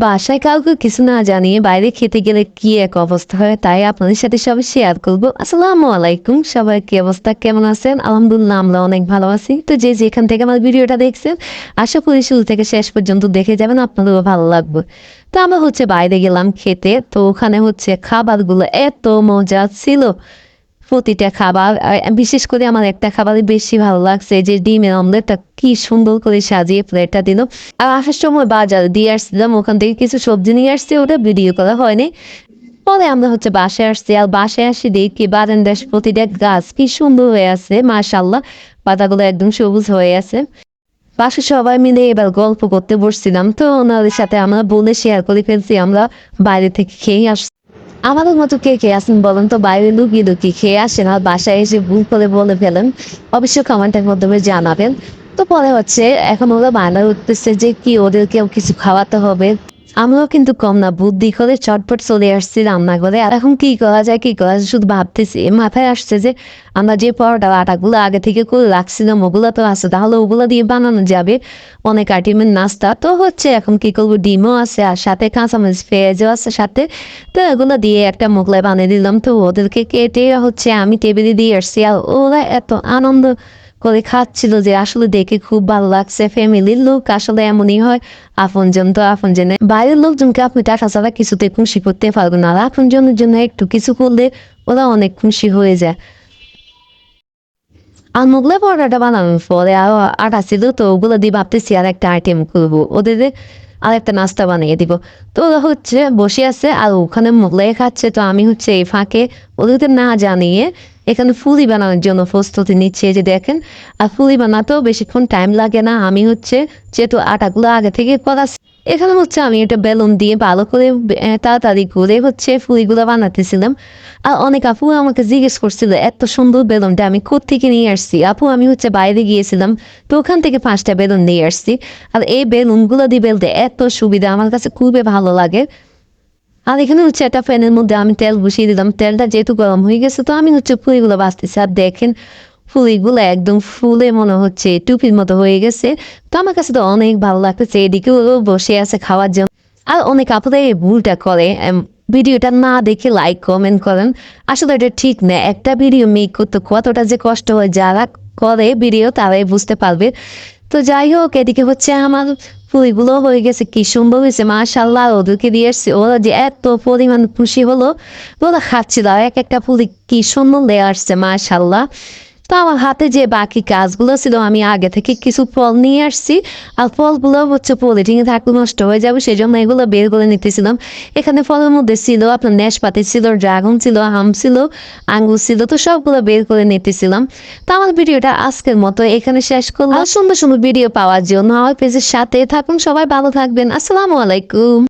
বাসায় কাউকে কিছু না জানিয়ে বাইরে খেতে গেলে কি এক অবস্থা হয় তাই আপনাদের সাথে সবাই শেয়ার করবো। আসসালামু আলাইকুম, সবাই কি অবস্থা, কেমন আছেন? আলহামদুলিল্লাহ, আমরা অনেক ভালো আছি। তো যে যেখান থেকে আমার ভিডিওটা দেখছেন, আশা করি শুরু থেকে শেষ পর্যন্ত দেখে যাবেন, আপনাদেরও ভালো লাগবে। তো আমরা বাইরে গেলাম খেতে, তো ওখানে খাবারগুলো এত মজা ছিল। প্রতিটা খাবার বিশেষ করে আমার একটা খাবারই বেশি ভালো লাগছে, যে ডিমের অমলেটটা কি সুন্দর করে সাজিয়ে প্লেটটা দিল। আর আসার সময় বাজার দিয়ে আসছিলাম, ওখান থেকে কিছু সবজি নিয়ে আসছি, ওটা ভিডিও করা হয়নি। পরে আমরা বাসায় আসছি, আর বাসায় আসি দেখি বারান্দার প্রতিটা গাছ কি সুন্দর হয়ে আছে, মাশাআল্লাহ। পাতাগুলো একদম সবুজ হয়ে আছে। বাসায় সবাই মিলে এবার গল্প করতে বসছিলাম, তো ওনাদের সাথে আমরা বলে শেয়ার করে ফেলছি আমরা বাইরে থেকে খেয়ে আসছি। আমাদের মতো কে কে আসেন বলেন তো, বাইরে লুকিয়ে লুকিয়ে খেয়ে আসেন আর বাসায় এসে ভুল করে বলে ফেলেন? অবশ্যই কমেন্টের মাধ্যমে জানাবেন। তো পরে এখন ওরা বায়না উঠতেছে যে কি ওদেরকেও কিছু খাওয়াতে হবে। আমরাও কিন্তু কম না, বুদ্ধি করে চটপট চলে আসছি রান্নাঘরে। আর এখন কি করা যায় কি করা যায় শুধু ভাবতেছি। মাথায় আসছে যে আমরা যে পরোটা আটাগুলো আগে থেকে করে রাখছিলাম ওগুলো তো আছে, তাহলে ওগুলো দিয়ে বানানো যাবে অনেক আইটেমের নাস্তা। তো এখন কি করবো, ডিমও আছে আর সাথে কাঁচামরিচ পেঁয়াজও আছে সাথে। তো এগুলো দিয়ে একটা মোগলাই বানিয়ে দিলাম। তো ওদেরকে কেটে আমি টেবিলে দিয়ে আসছি, আর ওরা এত আনন্দ করে খাচ্ছিল যে আসলে দেখে খুব ভালো লাগছে। ফ্যামিলির লোক আসলে এমনই হয়, আপনজন তো আপনজনে। বাইরের লোকজনকে আপনি টাকা ছাড়া কিছুতে খুশি করতে পারবেন না, আর আপনজনের জন্য একটু কিছু করলে ওরা অনেক খুশি হয়ে যায়। আর মোগলাই পরোটাটা বানানোর পরে আরো আটা ছিল, তো ওগুলো দিয়ে ভাবতেছি আর একটা আইটেম করবো, ওদের আর একটা নাস্তা বানিয়ে দিব। তো ওরা বসে আছে আর ওখানে মোগলাই খাচ্ছে, তো আমি এই ফাঁকে ওদেরকে না জানিয়ে এখানে ফুলি বানানোর জন্য প্রস্তুতি নিচ্ছে। এই যে দেখেন, আর ফুলি বানাতেও বেশিক্ষণ টাইম লাগে না। আমি যেহেতু আটাগুলো আগে থেকে করা, এখানে আমি একটা বেলুন দিয়ে ভালো করে তাড়াতাড়ি করে ফুলিগুলো বানাতেছিলাম। আর অনেক আপু আমাকে জিজ্ঞেস করছিল এত সুন্দর বেলুনটা আমি কোত্থেকে নিয়ে আসছি। আপু আমি বাইরে গিয়েছিলাম, তো ওখান থেকে 5টা বেলুন নিয়ে আসছি। আর এই বেলুনগুলো দিয়ে বেলতে এত সুবিধা, আমার কাছে খুবই ভালো লাগে। আর এখানে একটা ফ্যানের মধ্যে আমি তেল বসিয়ে দিলাম, তেলটা যেহেতু গরম হয়ে গেছে, তো আমি ফুলিগুলো বাঁচতেছি। আর দেখেন ফুলিগুলো একদম ফুলে মনে হচ্ছে টুপির মতো হয়ে গেছে। তো আমার কাছে তো অনেক ভালো লাগতেছে। এদিকে ওরা বসে আছে খাওয়ার জন্য। আর অনেক আপনাদের এই ভুলটা করে, ভিডিওটা না দেখে লাইক কমেন্ট করেন। আসলে এটা ঠিক না, একটা ভিডিও মেক করতে কতটা যে কষ্ট হয়, যারা করে ভিডিও তারাই বুঝতে পারবে। তো যাই হোক, এদিকে আমার ফুলগুলো হয়ে গেছে, কি সুন্দর হয়েছে মাশাআল্লাহ। ওদেরকে দিয়ে এসছি, ওরা যে এত পরিমাণ খুশি হলো, ওরা খাচ্ছিল। আর এক একটা ফুল কি সুন্দর লেগে আসছে মাশাআল্লাহ। তো আমার হাতে যে বাকি কাজগুলো ছিল, আমি আগে থেকে কিছু ফল নিয়ে আসছি। আর ফলগুলো পলিথিনে থাকলে নষ্ট হয়ে যাবে, সেই জন্য এগুলো বের করে নিতেছিলাম। এখানে ফলের মধ্যে ছিল আপনার নেশপাতি ছিল, ড্রাগন ছিল, আম ছিল, আঙ্গুর ছিল, তো সবগুলো বের করে নিতেছিলাম। তো আমার ভিডিওটা আজকের মতো এখানে শেষ করলাম। সুন্দর সুন্দর ভিডিও পাওয়ার জন্য আমার পেজের সাথে থাকুন। সবাই ভালো থাকবেন। আসসালামু আলাইকুম।